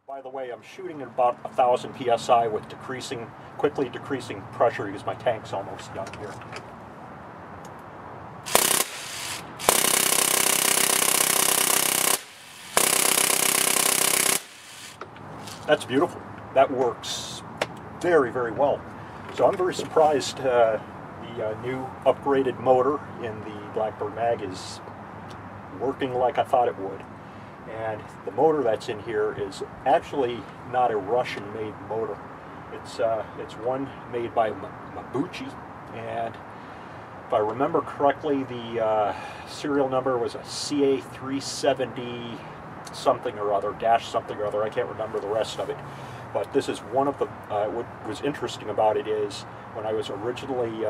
By the way, I'm shooting at about 1,000 psi with quickly decreasing pressure because my tank's almost done here. That's beautiful. That works very, very well. So I'm very surprised the new upgraded motor in the Blackbird Mag is working like I thought it would. And the motor that's in here is actually not a Russian-made motor. It's one made by Mabuchi, and if I remember correctly, the serial number was a CA370 something or other, dash something or other. I can't remember the rest of it. But this is one of the, what was interesting about it is when I was originally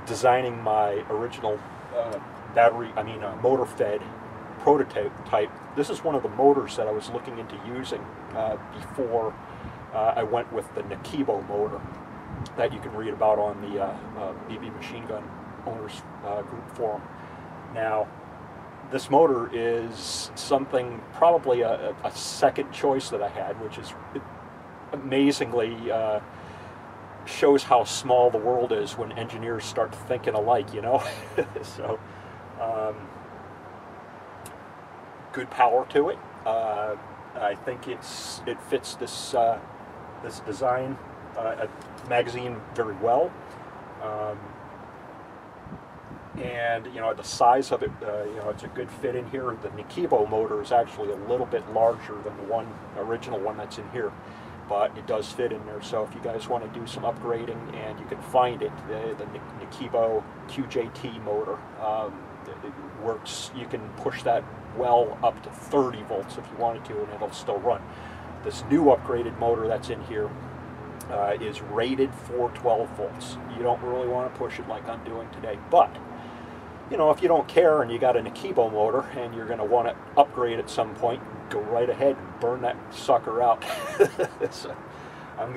designing my original motor-fed prototype, this is one of the motors that I was looking into using before I went with the Nikibo motor that you can read about on the BB Machine Gun Owners Group forum. Now, this motor is something, probably a second choice that I had, which is amazingly shows how small the world is when engineers start thinking alike, you know? So, good power to it. I think it fits this this design magazine very well. And you know, the size of it, you know, it's a good fit in here. The Nikibo motor is actually a little bit larger than the original one that's in here, but it does fit in there. So if you guys want to do some upgrading, and you can find it, the Nikibo QJT motor, it works. You can push that well up to 30 volts if you wanted to, and it'll still run. This new upgraded motor that's in here is rated for 12 volts. You don't really want to push it like I'm doing today, but you know, if you don't care and you got a Nikibo motor and you're going to want to upgrade at some point, go right ahead and burn that sucker out. So,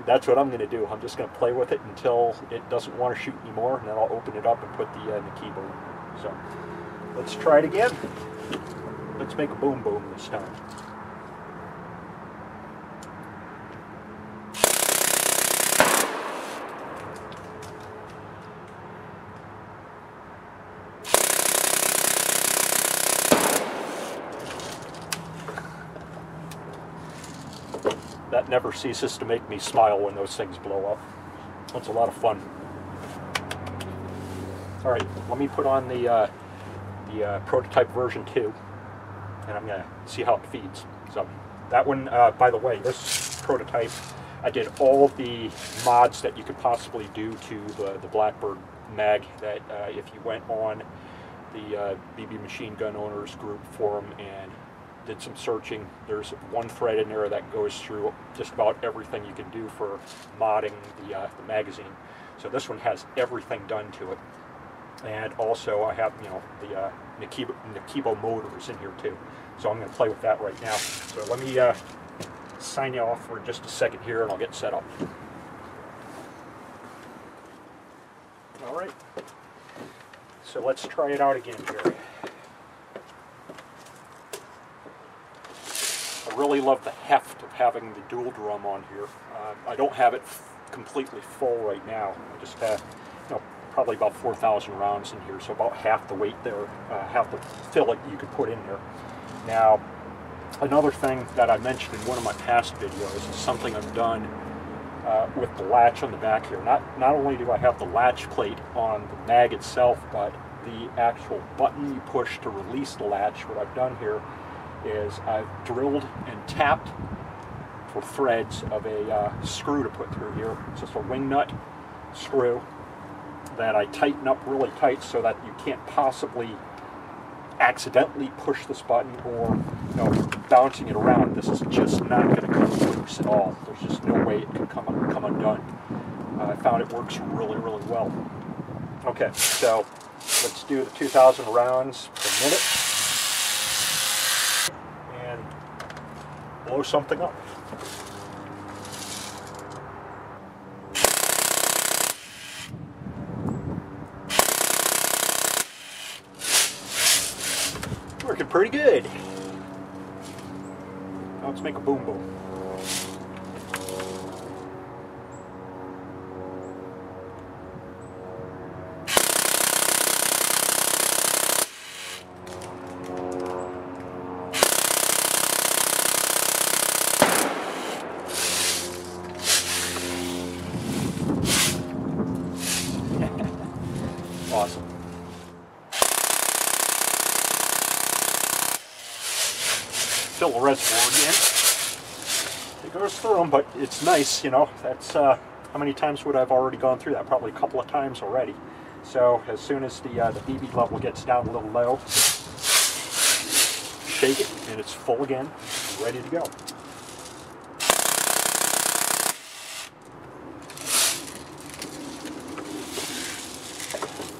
that's what I'm going to do. I'm just going to play with it until it doesn't want to shoot anymore, and then I'll open it up and put the Nikibo in. So let's try it again. Let's make a boom boom this time. That never ceases to make me smile when those things blow up. It's a lot of fun. All right, let me put on the prototype version 2, and I'm going to see how it feeds. So that one, by the way, this prototype, I did all the mods that you could possibly do to the Blackbird Mag. That if you went on the BB Machine Gun Owners Group forum and did some searching, there's one thread in there that goes through just about everything you can do for modding the magazine. So this one has everything done to it. And also I have, you know, the Nikibo motors in here too. So I'm going to play with that right now. So let me sign you off for just a second here, and I'll get set up. All right. So let's try it out again here. I really love the heft of having the dual drum on here. I don't have it completely full right now. I just have, you know, probably about 4,000 rounds in here, so about half the weight there, half the fillet you could put in there. Now, another thing that I mentioned in one of my past videos is something I've done with the latch on the back here. Not only do I have the latch plate on the mag itself, but the actual button you push to release the latch. What I've done here is I've drilled and tapped for threads of a screw to put through here. It's just a wing nut screw that I tighten up really tight so that you can't possibly accidentally push this button, or, you know, bouncing it around. This is just not going to come loose at all. There's just no way it can come undone. I found it works really, really well. Okay, so let's do the 2,000 rounds per minute and blow something up. Working pretty good. Now let's make a boom boom. fill the reservoir again. It goes through them, but it's nice, you know. That's how many times would I've already gone through that? Probably a couple of times already. So as soon as the BB level gets down a little low, shake it, and it's full again, ready to go.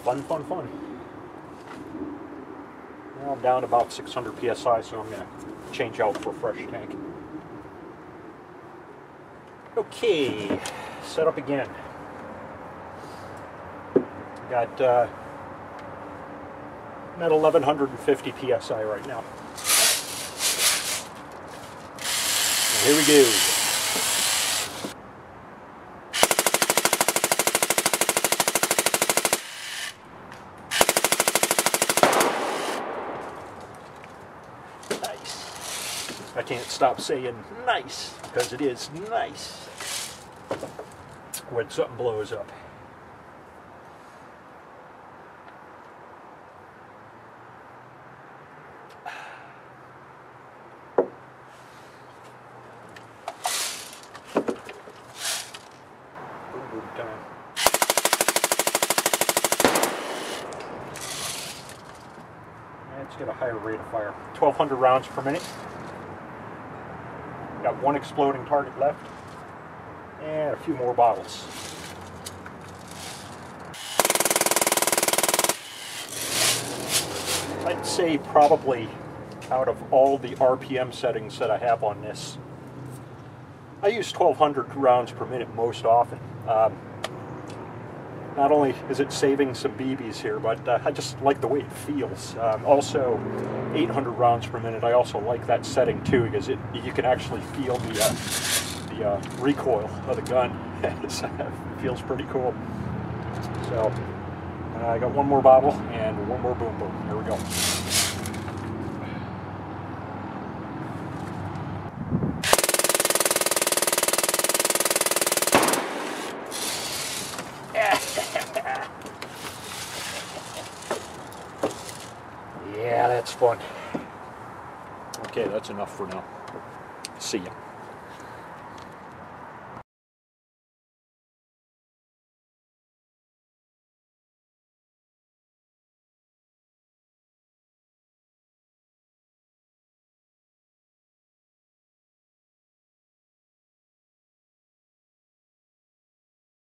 Fun, fun, fun. Now I'm down about 600 psi, so I'm going to change out for a fresh tank. Okay, set up again. Got I'm at 1150 psi right now. And here we go. Nice. I can't stop saying nice because it is nice when something blows up. Time. Let's get a higher rate of fire. 1,200 rounds per minute. Got one exploding target left. And a few more bottles. I'd say probably out of all the RPM settings that I have on this, I use 1,200 rounds per minute most often. Not only is it saving some BBs here, but I just like the way it feels. Also, 800 rounds per minute, I also like that setting too, because you can actually feel the recoil of the gun. It feels pretty cool. So, I got one more bottle and one more boom boom. Here we go. Yeah, that's fun. Okay, that's enough for now. See ya.